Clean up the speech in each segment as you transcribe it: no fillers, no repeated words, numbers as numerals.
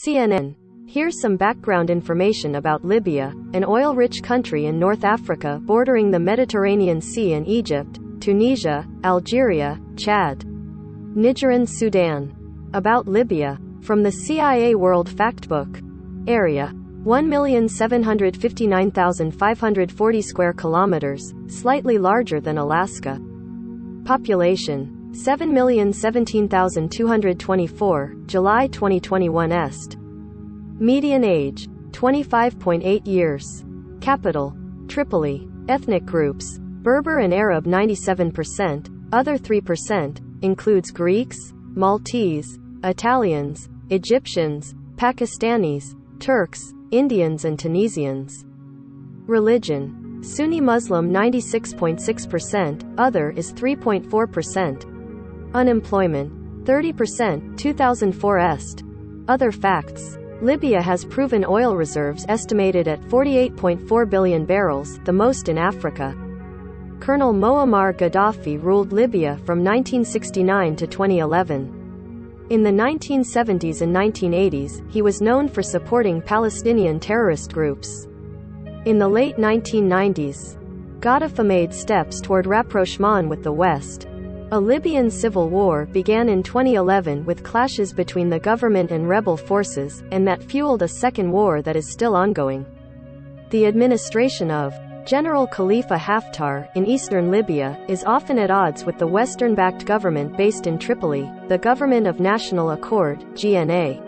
CNN. Here's some background information about Libya, an oil-rich country in North Africa bordering the Mediterranean Sea and Egypt, Tunisia, Algeria, Chad, Niger and Sudan. About Libya. From the CIA World Factbook. Area: 1,759,540 square kilometers, slightly larger than Alaska. Population: 7,017,224, July 2021 est. Median age: 25.8 years. Capital: Tripoli. Ethnic groups: Berber and Arab 97%, other 3%, includes Greeks, Maltese, Italians, Egyptians, Pakistanis, Turks, Indians and Tunisians. Religion: Sunni Muslim 96.6%, other is 3.4%. Unemployment: 30%, 2004 est. Other facts: Libya has proven oil reserves estimated at 48.4 billion barrels, the most in Africa. Colonel Muammar Gaddafi ruled Libya from 1969 to 2011. In the 1970s and 1980s, he was known for supporting Palestinian terrorist groups. In the late 1990s, Gaddafi made steps toward rapprochement with the West. A Libyan civil war began in 2011 with clashes between the government and rebel forces, and that fueled a second war that is still ongoing. The administration of General Khalifa Haftar in eastern Libya is often at odds with the Western-backed government based in Tripoli, the Government of National Accord, GNA.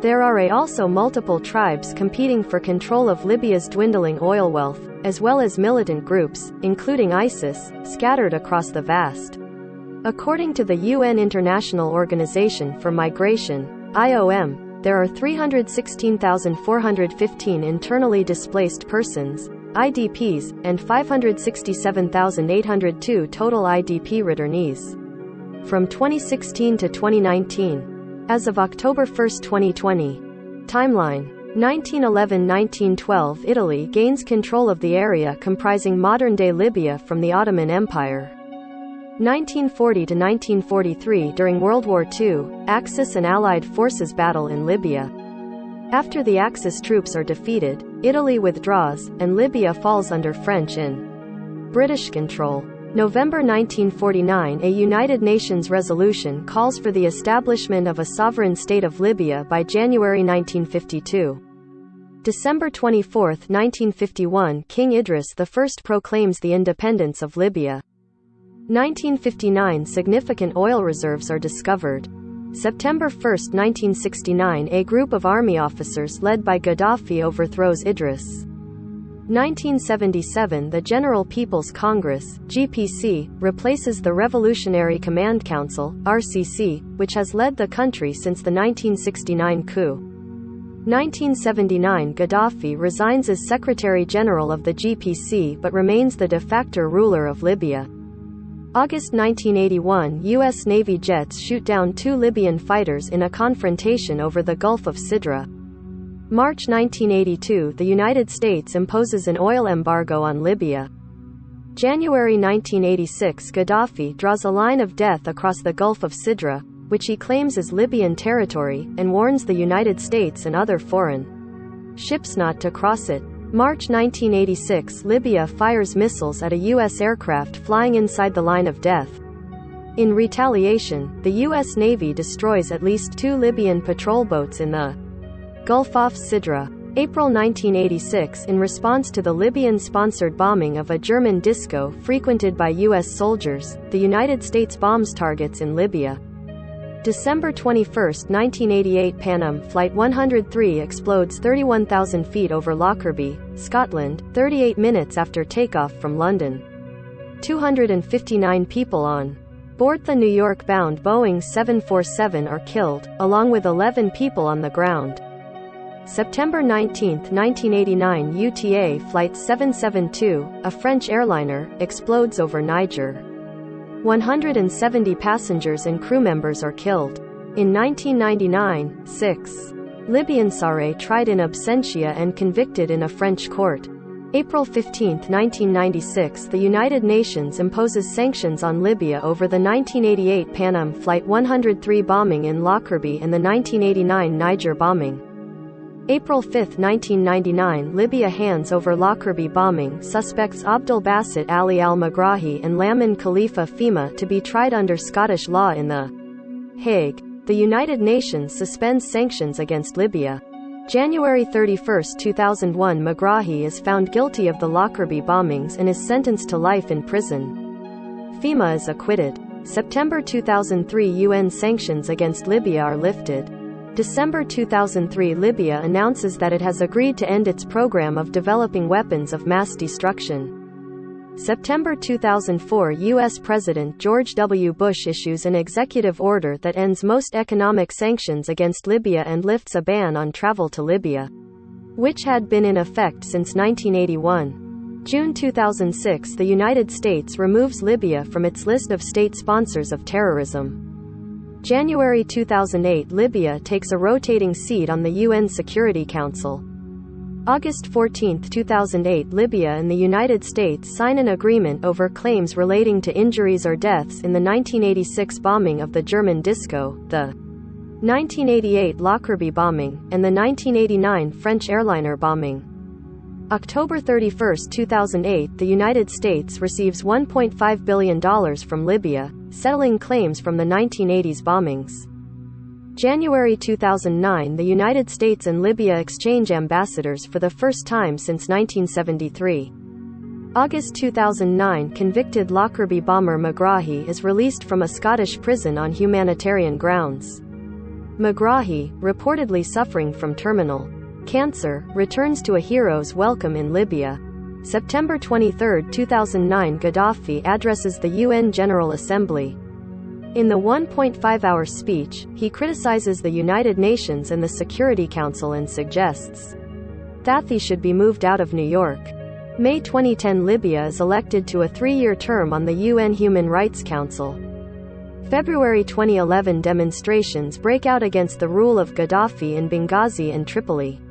There are also multiple tribes competing for control of Libya's dwindling oil wealth, as well as militant groups, including ISIS, scattered across the vast. According to the UN International Organization for Migration, IOM, there are 316,415 internally displaced persons, IDPs, and 567,802 total IDP returnees. From 2016 to 2019. As of October 1, 2020. Timeline: 1911–1912 Italy gains control of the area comprising modern-day Libya from the Ottoman Empire. 1940 to 1943 During World War II, Axis and Allied forces battle in Libya. After the Axis troops are defeated, Italy withdraws, and Libya falls under French and British control. November 1949 A United Nations resolution calls for the establishment of a sovereign state of Libya by January 1952. December 24, 1951 King Idris I proclaims the independence of Libya. 1959 Significant oil reserves are discovered. September 1, 1969 A group of army officers led by Gaddafi overthrows Idris. 1977 The General People's Congress, GPC, replaces the Revolutionary Command Council, RCC, which has led the country since the 1969 coup. 1979 Gaddafi resigns as Secretary General of the GPC but remains the de facto ruler of Libya. August 1981 U.S. Navy jets shoot down 2 Libyan fighters in a confrontation over the Gulf of Sidra. March 1982 The United States imposes an oil embargo on Libya. January 1986 Gaddafi draws a line of death across the Gulf of Sidra, which he claims is Libyan territory, and warns the United States and other foreign ships not to cross it. March 1986 Libya fires missiles at a U.S. aircraft flying inside the line of death. In retaliation, the U.S. Navy destroys at least 2 Libyan patrol boats in the Gulf off Sidra. April 1986 In response to the Libyan-sponsored bombing of a German disco frequented by U.S. soldiers, the United States bombs targets in Libya. December 21, 1988 Pan Am Flight 103 explodes 31,000 feet over Lockerbie, Scotland, 38 minutes after takeoff from London. 259 people on board the New York-bound Boeing 747 are killed, along with 11 people on the ground. September 19, 1989 UTA Flight 772, a French airliner, explodes over Niger. 170 passengers and crew members are killed. In 1999, 6 Libyan Sarré tried in absentia and convicted in a French court. April 15, 1996, the United Nations imposes sanctions on Libya over the 1988 Pan Am Flight 103 bombing in Lockerbie and the 1989 Niger bombing. April 5, 1999, Libya hands over Lockerbie bombing suspects Abdel Basit Ali al-Megrahi and Lamin Khalifa Fhimah to be tried under Scottish law in The Hague. The United Nations suspends sanctions against Libya. January 31, 2001, Megrahi is found guilty of the Lockerbie bombings and is sentenced to life in prison. Fhimah is acquitted. September 2003, UN sanctions against Libya are lifted. December 2003, Libya announces that it has agreed to end its program of developing weapons of mass destruction. September 2004, U.S. President George W. Bush issues an executive order that ends most economic sanctions against Libya and lifts a ban on travel to Libya, which had been in effect since 1981. June 2006, the United States removes Libya from its list of state sponsors of terrorism. January 2008, Libya takes a rotating seat on the UN Security Council. August 14, 2008, Libya and the United States sign an agreement over claims relating to injuries or deaths in the 1986 bombing of the German disco, the 1988 Lockerbie bombing, and the 1989 French airliner bombing. October 31, 2008, the United States receives $1.5 billion from Libya, settling claims from the 1980s bombings. January 2009, the United States and Libya exchange ambassadors for the first time since 1973. August 2009, convicted Lockerbie bomber Megrahi is released from a Scottish prison on humanitarian grounds. Megrahi, reportedly suffering from terminal cancer, returns to a hero's welcome in Libya. September 23, 2009, Gaddafi addresses the UN General Assembly. In the 1.5-hour speech, he criticizes the United Nations and the Security Council and suggests that they should be moved out of New York. May 2010, Libya is elected to a 3-year term on the UN Human Rights Council. February 2011, demonstrations break out against the rule of Gaddafi in Benghazi and Tripoli.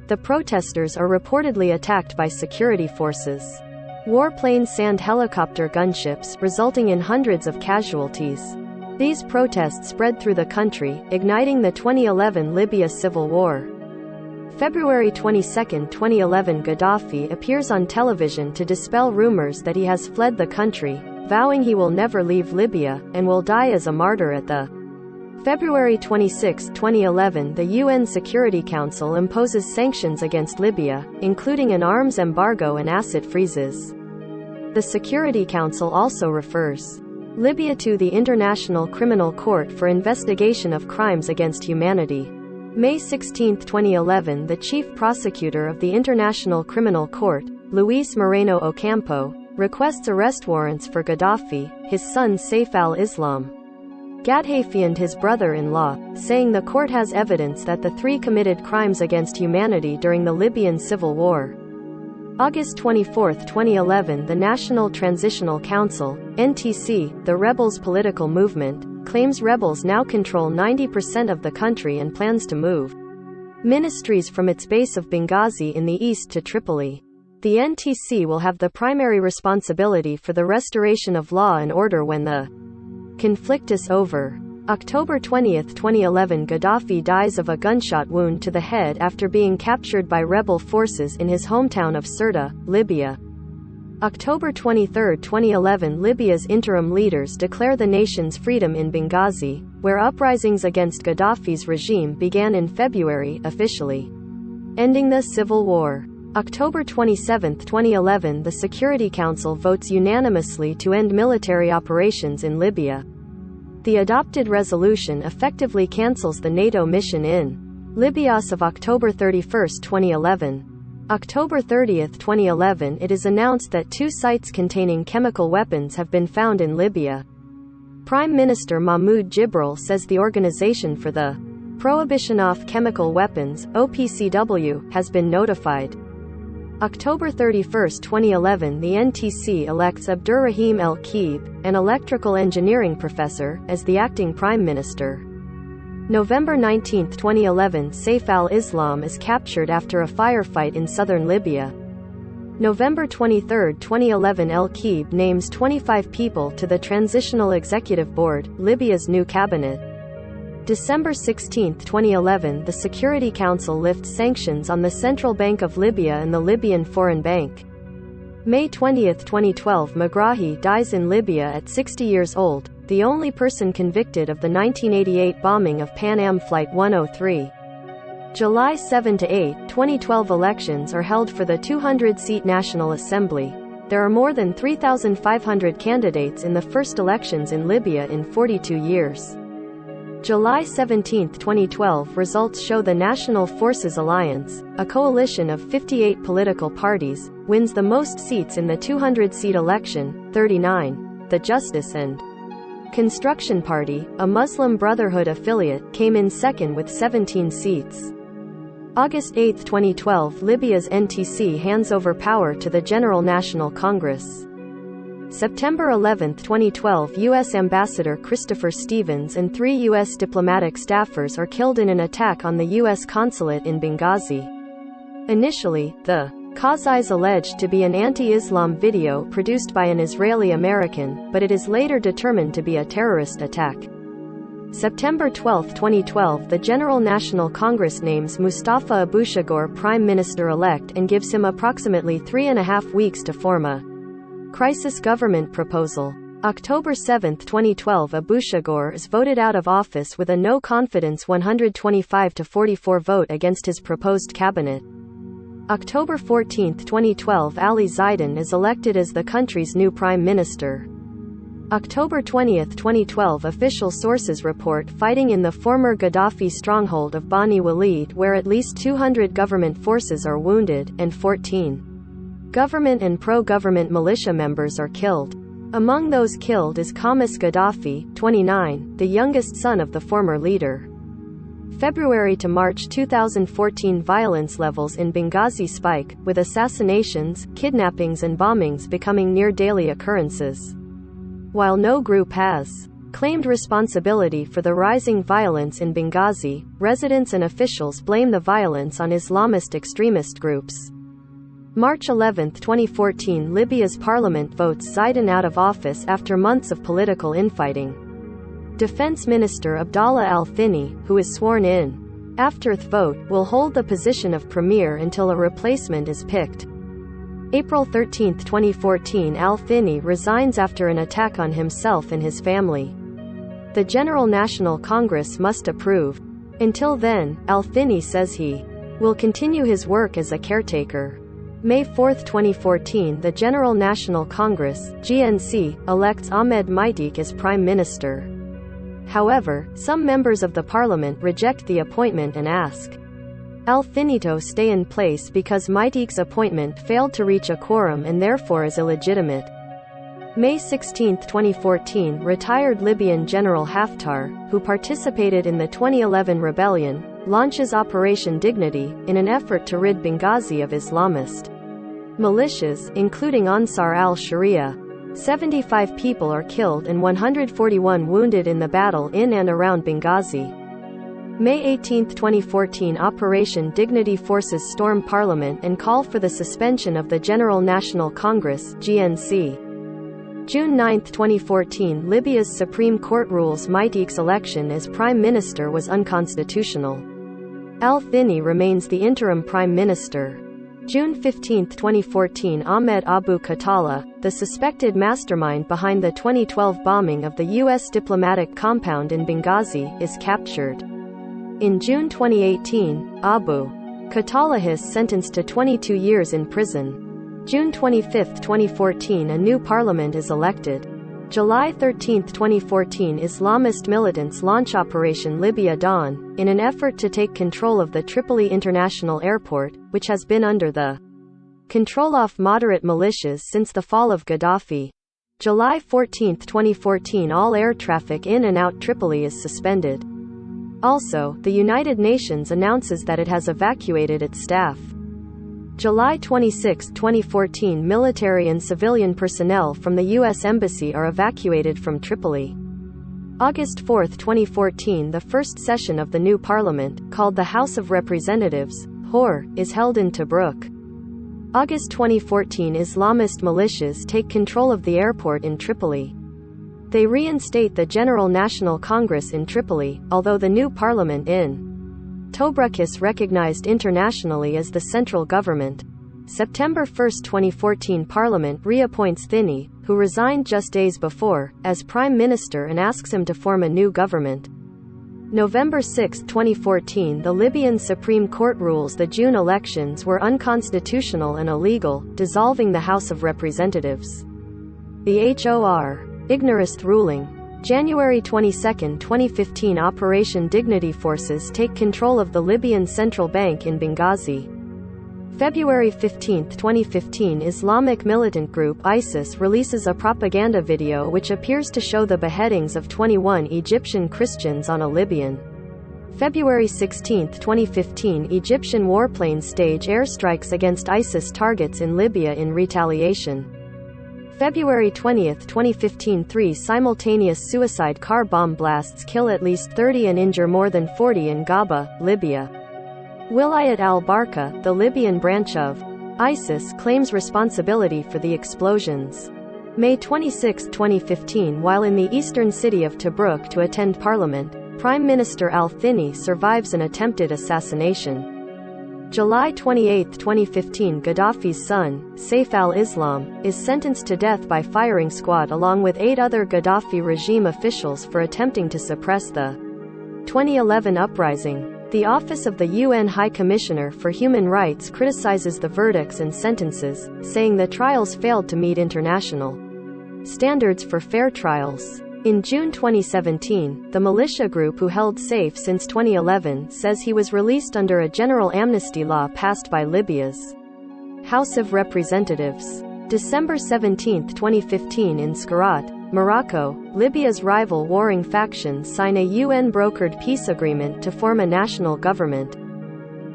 The protesters are reportedly attacked by security forces. Warplanes sand helicopter gunships, resulting in hundreds of casualties. These protests spread through the country, igniting the 2011 Libya civil war. February 22, 2011, Gaddafi appears on television to dispel rumors that he has fled the country, vowing he will never leave Libya, and will die as a martyr at the February 26, 2011, the UN Security Council imposes sanctions against Libya, including an arms embargo and asset freezes. The Security Council also refers Libya to the International Criminal Court for investigation of crimes against humanity. May 16, 2011, the chief prosecutor of the International Criminal Court, Luis Moreno Ocampo, requests arrest warrants for Gaddafi, his son Saif al-Islam Gaddafi and his brother-in-law, saying the court has evidence that the three committed crimes against humanity during the Libyan civil war. August 24, 2011, the National Transitional Council, NTC, the rebels' political movement, claims rebels now control 90% of the country and plans to move ministries from its base of Benghazi in the east to Tripoli. The NTC will have the primary responsibility for the restoration of law and order when the conflict is over. October 20, 2011, Gaddafi dies of a gunshot wound to the head after being captured by rebel forces in his hometown of Sirte, Libya. October 23, 2011, Libya's interim leaders declare the nation's freedom in Benghazi, where uprisings against Gaddafi's regime began in February, officially ending the civil war. October 27, 2011, the Security Council votes unanimously to end military operations in Libya. The adopted resolution effectively cancels the NATO mission in Libya as of October 31, 2011. October 30, 2011, it is announced that 2 sites containing chemical weapons have been found in Libya. Prime Minister Mahmoud Jibril says the Organization for the Prohibition of Chemical Weapons, OPCW, has been notified. October 31, 2011, the NTC elects Abdurrahim El-Keib, an electrical engineering professor, as the acting prime minister. November 19, 2011, Saif al-Islam is captured after a firefight in southern Libya. November 23, 2011, El-Keib names 25 people to the Transitional Executive Board, Libya's new cabinet. December 16, 2011, the Security Council lifts sanctions on the Central Bank of Libya and the Libyan Foreign Bank. May 20, 2012, Megrahi dies in Libya at 60 years old, the only person convicted of the 1988 bombing of Pan Am Flight 103. July 7 to 8, 2012 elections are held for the 200-seat National Assembly. There are more than 3,500 candidates in the first elections in Libya in 42 years. July 17, 2012 results show the National Forces Alliance, a coalition of 58 political parties, wins the most seats in the 200-seat election, 39. The Justice and Construction Party, a Muslim Brotherhood affiliate, came in second with 17 seats. August 8, 2012, Libya's NTC hands over power to the General National Congress. September 11, 2012, U.S. Ambassador Christopher Stevens and 3 U.S. diplomatic staffers are killed in an attack on the U.S. consulate in Benghazi. Initially, the cause is alleged to be an anti-Islam video produced by an Israeli American, but it is later determined to be a terrorist attack. September 12, 2012, the General National Congress names Mustafa Abushagur Prime Minister-elect and gives him approximately 3.5 weeks to form a crisis government proposal. October 7, 2012, Abushagur is voted out of office with a no-confidence 125-44 vote against his proposed cabinet. October 14, 2012, Ali Zaidan is elected as the country's new prime minister. October 20, 2012, official sources report fighting in the former Gaddafi stronghold of Bani Walid, where at least 200 government forces are wounded, and 14 government and pro-government militia members are killed. Among those killed is Khamis Gaddafi, 29, the youngest son of the former leader. February to March 2014, violence levels in Benghazi spike, with assassinations, kidnappings and bombings becoming near-daily occurrences. While no group has claimed responsibility for the rising violence in Benghazi, residents and officials blame the violence on Islamist extremist groups. March 11, 2014, Libya's parliament votes Zaidan out of office after months of political infighting. Defense Minister Abdallah Al-Thani, who is sworn in after the vote, will hold the position of premier until a replacement is picked. April 13, 2014, Al-Thani resigns after an attack on himself and his family. The General National Congress must approve. Until then, Al-Thani says he will continue his work as a caretaker. May 4, 2014, the General National Congress (GNC) elects Ahmed Maitik as Prime Minister. However, some members of the parliament reject the appointment and ask Al-Thani to stay in place because Maitik's appointment failed to reach a quorum and therefore is illegitimate. May 16, 2014, retired Libyan General Haftar, who participated in the 2011 rebellion, launches Operation Dignity, in an effort to rid Benghazi of Islamist militias, including Ansar al-Sharia. 75 people are killed and 141 wounded in the battle in and around Benghazi. May 18, 2014, Operation Dignity forces storm Parliament and call for the suspension of the General National Congress (GNC). June 9, 2014, Libya's Supreme Court rules Maitik's election as Prime Minister was unconstitutional. Al-Thani remains the interim Prime Minister. June 15, 2014, Ahmed Abu Khatallah, the suspected mastermind behind the 2012 bombing of the U.S. diplomatic compound in Benghazi, is captured. In June 2018, Abu Khatallah is sentenced to 22 years in prison. June 25, 2014, a new parliament is elected. July 13, 2014, Islamist militants launch Operation Libya Dawn, in an effort to take control of the Tripoli International Airport, which has been under the control of moderate militias since the fall of Gaddafi. July 14, 2014, all air traffic in and out Tripoli is suspended. Also, the United Nations announces that it has evacuated its staff. July 26, 2014, military and civilian personnel from the U.S. Embassy are evacuated from Tripoli. August 4, 2014, the first session of the new parliament, called the House of Representatives, HOR, is held in Tobruk. August 2014, Islamist militias take control of the airport in Tripoli. They reinstate the General National Congress in Tripoli, although the new parliament in Tobruk is recognized internationally as the central government. September 1, 2014, Parliament reappoints Thini, who resigned just days before, as Prime Minister and asks him to form a new government. November 6, 2014, the Libyan Supreme Court rules the June elections were unconstitutional and illegal, dissolving the House of Representatives. The HOR. Ignorist ruling. January 22, 2015, Operation Dignity forces take control of the Libyan Central Bank in Benghazi. February 15, 2015, Islamic militant group ISIS releases a propaganda video which appears to show the beheadings of 21 Egyptian Christians on a Libyan. February 16, 2015, Egyptian warplanes stage airstrikes against ISIS targets in Libya in retaliation. February 20, 2015, 3 simultaneous suicide car bomb blasts kill at least 30 and injure more than 40 in Gaba, Libya. Wilayat al-Barqa, the Libyan branch of ISIS, claims responsibility for the explosions. May 26, 2015, while in the eastern city of Tobruk to attend parliament, Prime Minister al-Thini survives an attempted assassination. July 28, 2015, Gaddafi's son, Saif al-Islam, is sentenced to death by firing squad along with 8 other Gaddafi regime officials for attempting to suppress the 2011 uprising. The Office of the UN High Commissioner for Human Rights criticizes the verdicts and sentences, saying the trials failed to meet international standards for fair trials. In June 2017, the militia group who held Saif since 2011 says he was released under a general amnesty law passed by Libya's House of Representatives. December 17, 2015, in Skhirat, Morocco, Libya's rival warring factions sign a UN-brokered peace agreement to form a national government.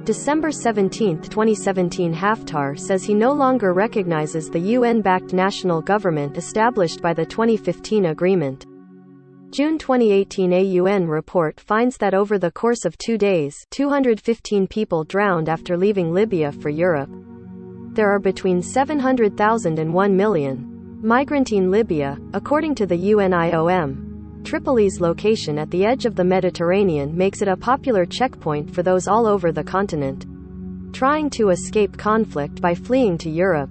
December 17, 2017, Haftar says he no longer recognizes the UN-backed national government established by the 2015 agreement. June 2018, a UN report finds that over the course of 2 days, 215 people drowned after leaving Libya for Europe. There are between 700,000 and 1 million migrants in Libya, according to the UNIOM. Tripoli's location at the edge of the Mediterranean makes it a popular checkpoint for those all over the continent trying to escape conflict by fleeing to Europe.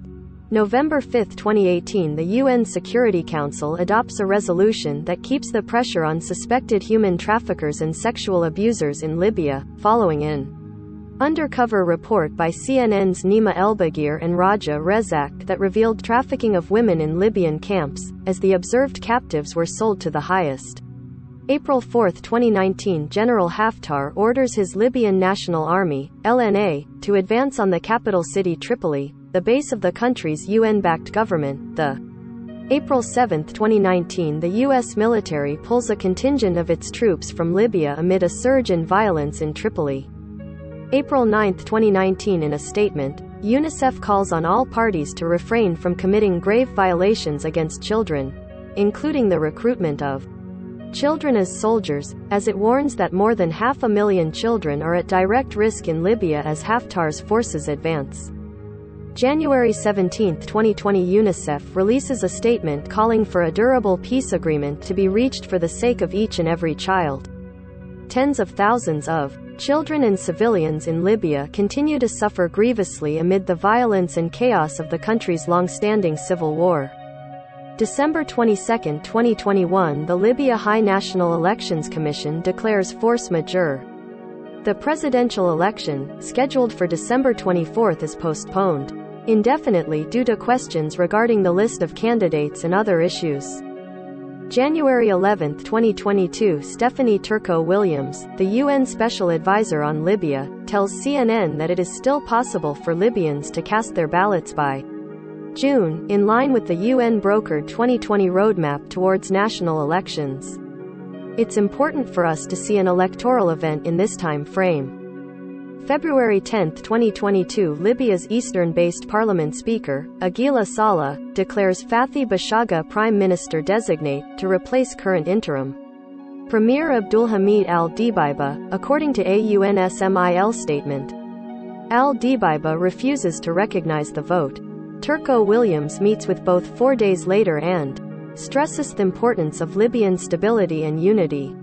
November 5, 2018, the UN Security Council adopts a resolution that keeps the pressure on suspected human traffickers and sexual abusers in Libya, following an undercover report by CNN's Nima Elbagir and Raja Rezac that revealed trafficking of women in Libyan camps, as the observed captives were sold to the highest. April 4, 2019, General Haftar orders his Libyan National Army, LNA, to advance on the capital city Tripoli, the base of the country's UN-backed government. April 7, 2019, the U.S. military pulls a contingent of its troops from Libya amid a surge in violence in Tripoli. April 9, 2019, in a statement, UNICEF calls on all parties to refrain from committing grave violations against children, including the recruitment of children as soldiers, as it warns that more than 500,000 children are at direct risk in Libya as Haftar's forces advance. January 17, 2020, UNICEF releases a statement calling for a durable peace agreement to be reached for the sake of each and every child. Tens of thousands of children and civilians in Libya continue to suffer grievously amid the violence and chaos of the country's long-standing civil war. December 22, 2021, the Libya High National Elections Commission declares force majeure. The presidential election, scheduled for December 24, is postponed indefinitely due to questions regarding the list of candidates and other issues. January 11, 2022, Stephanie Turco-Williams, the UN Special Advisor on Libya, tells CNN that it is still possible for Libyans to cast their ballots by June, in line with the UN-brokered 2020 roadmap towards national elections. It's important for us to see an electoral event in this time frame. February 10, 2022, Libya's eastern-based parliament speaker, Aguila Saleh, declares Fathi Bashagha prime minister-designate, to replace current interim Premier Abdulhamid al-Dibaiba, according to a UNSMIL statement. Al-Dibaiba refuses to recognize the vote. Turco Williams meets with both 4 days later and stresses the importance of Libyan stability and unity.